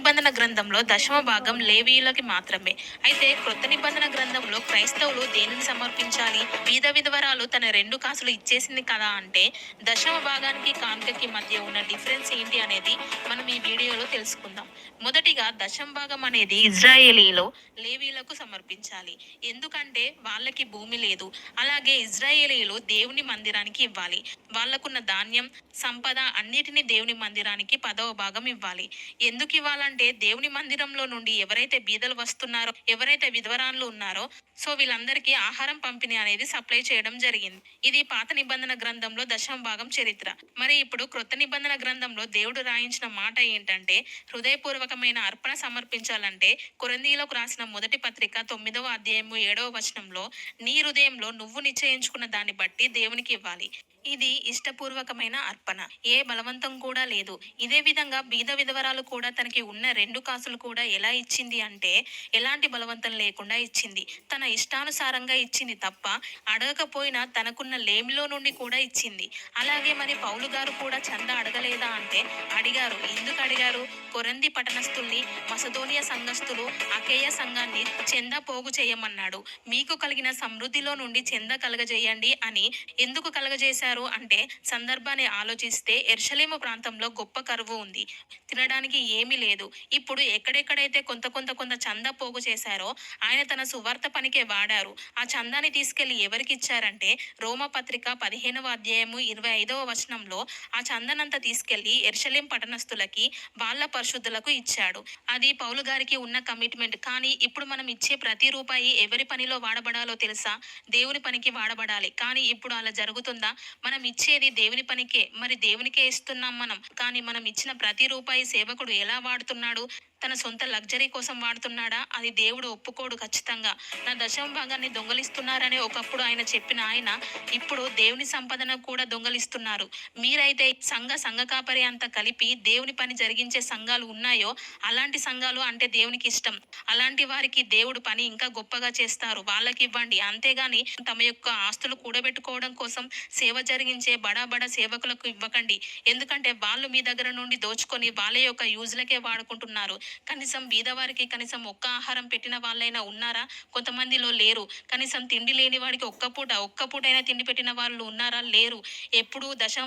నిబంధన గ్రంథంలో దశమ భాగం లేవీయులకి మాత్రమే. అయితే క్రొత్త నిబంధన గ్రంథంలో క్రైస్తవులు దేనిని సమర్పించాలి? బీద విధవరాలు తన 2 కాసులు ఇచ్చేసింది కదా అంటే దశమ భాగానికి కానుకకి మధ్య ఉన్న డిఫరెన్స్ ఏంటి అనేది మనం ఈ వీడియోలో తెలుసుకుందాం. మొదటిగా దశమ భాగం అనేది ఇజ్రాయేలీలో లేవీయులకు సమర్పించాలి. ఎందుకంటే వాళ్ళకి భూమి లేదు. అలాగే ఇజ్రాయేలీలు దేవుని మందిరానికి ఇవ్వాలి. వాళ్ళకున్న ధాన్యం, సంపద అన్నిటిని దేవుని మందిరానికి 10వ భాగం ఇవ్వాలి. ఎందుకు ఇవ్వాలంటే దేవుని మందిరంలో నుండి ఎవరైతే బీదలు వస్తున్నారో, ఎవరైతే విధవరాన్లు ఉన్నారో, సో వీళ్ళందరికీ ఆహారం పంపిణీ అనేది సప్లై చేయడం జరిగింది. ఇది పాత నిబంధన గ్రంథంలో దశమ భాగం చరిత్ర. మరి ఇప్పుడు క్రొత్త నిబంధన గ్రంథంలో దేవుడు రాయించిన మాట ఏంటంటే హృదయపూర్వకమైన అర్పణ సమర్పించాలంటే కొరింథీయులకు రాసిన మొదటి పత్రిక 9వ అధ్యాయము 7వ వచనంలో నీ హృదయంలో నువ్వు నిశ్చయించుకున్న దాన్ని బట్టి దేవునికి ఇవ్వాలి. ఇది ఇష్టపూర్వకమైన అర్పణ. ఏ బలవంతం కూడా లేదు. ఇదే విధంగా బీద విధవరాలు కూడా తనకి ఉన్న 2 కాసులు కూడా ఎలా ఇచ్చింది అంటే ఎలాంటి బలవంతం లేకుండా ఇచ్చింది. తన ఇష్టానుసారంగా ఇచ్చింది తప్ప అడగకపోయినా తనకున్న లేమిలో నుండి కూడా ఇచ్చింది. అలాగే మరి పౌలు గారు కూడా చందా అడగలేదా అంటే అడిగారు. ఎందుకు అడిగారు? కొరింథీ పట్టణస్థుల్ని, మసదోనియా సంఘస్థులు, అకేయ సంఘాన్ని చందా పోగు చేయమన్నాడు. మీకు కలిగిన సమృద్ధిలో నుండి చందా కలగజేయండి అని. ఎందుకు కలగజేశారు అంటే సందర్భాన్ని ఆలోచిస్తే యెరూషలేము ప్రాంతంలో గొప్ప కరువు ఉంది. తినడానికి ఏమీ లేదు. ఇప్పుడు ఎక్కడెక్కడైతే కొంత చందా పోగు చేశారో ఆయన తన సువార్త పనికే వాడారు. ఆ చందాని తీసుకెళ్లి ఎవరికి ఇచ్చారంటే రోమపత్రిక 15వ అధ్యాయము 25వ వచనంలో ఆ చందనంతా తీసుకెళ్లి యెరూషలేం పట్టణస్థులకి, వాళ్ళ పరిశుద్ధులకు ఇచ్చాడు. అది పౌలు గారికి ఉన్న కమిట్మెంట్. కానీ ఇప్పుడు మనం ఇచ్చే ప్రతి రూపాయి ఎవరి పనిలో వాడబడాలో తెలుసా? దేవుని పనికి వాడబడాలి. కానీ ఇప్పుడు అలా జరుగుతుందా? మనం ఇచ్చేది దేవుని పనికే. మరి దేవునికే ఇస్తున్నాం మనం. కానీ మనం ఇచ్చిన ప్రతి రూపాయి సేవకుడు ఎలా వాడుతున్నాడు? తన సొంత లగ్జరీ కోసం వాడుతున్నాడా? అది దేవుడు ఒప్పుకోడు ఖచ్చితంగా. నా దశమ భాగాన్ని దొంగలిస్తున్నారని ఒకప్పుడు ఆయన చెప్పిన ఆయన ఇప్పుడు దేవుని సంపదన కూడా దొంగలిస్తున్నారు. మీరైతే సంఘ కాపరి అంతా కలిపి దేవుని పని జరిగించే సంఘాలు ఉన్నాయో అలాంటి సంఘాలు అంటే దేవునికి ఇష్టం. అలాంటి వారికి దేవుడు పని ఇంకా గొప్పగా చేస్తారు. వాళ్ళకి ఇవ్వండి. అంతేగాని తమ యొక్క ఆస్తులు కూడబెట్టుకోవడం కోసం సేవ జరిగించే బడా సేవకులకు ఇవ్వకండి. ఎందుకంటే వాళ్ళు మీ దగ్గర నుండి దోచుకొని వాళ్ళ యొక్క యూజ్లకే వాడుకుంటున్నారు. కనీసం బీదవారికి కనీసం ఒక్క ఆహారం పెట్టిన వాళ్ళైనా ఉన్నారా? కొంతమందిలో లేరు. కనీసం తిండి లేని వాడికి ఒక్క పూటైనా తిండి పెట్టిన వాళ్ళు ఉన్నారా? లేరు. ఎప్పుడూ దశమ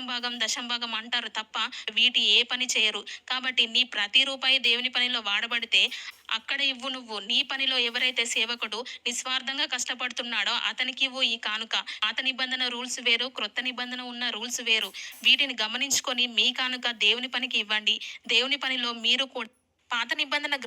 భాగం అంటారు తప్ప వీటి ఏ పని చేయరు. కాబట్టి నీ ప్రతి రూపాయి దేవుని పనిలో వాడబడితే అక్కడ ఇవ్వు నువ్వు. నీ పనిలో ఎవరైతే సేవకుడు నిస్వార్థంగా కష్టపడుతున్నాడో అతనికి ఇవ్వు ఈ కానుక. పాత నిబంధన రూల్స్ వేరు, క్రొత్త నిబంధన ఉన్న రూల్స్ వేరు. వీటిని గమనించుకొని మీ కానుక దేవుని పనికి ఇవ్వండి. దేవుని పనిలో మీరు కూడా పాత నిబంధన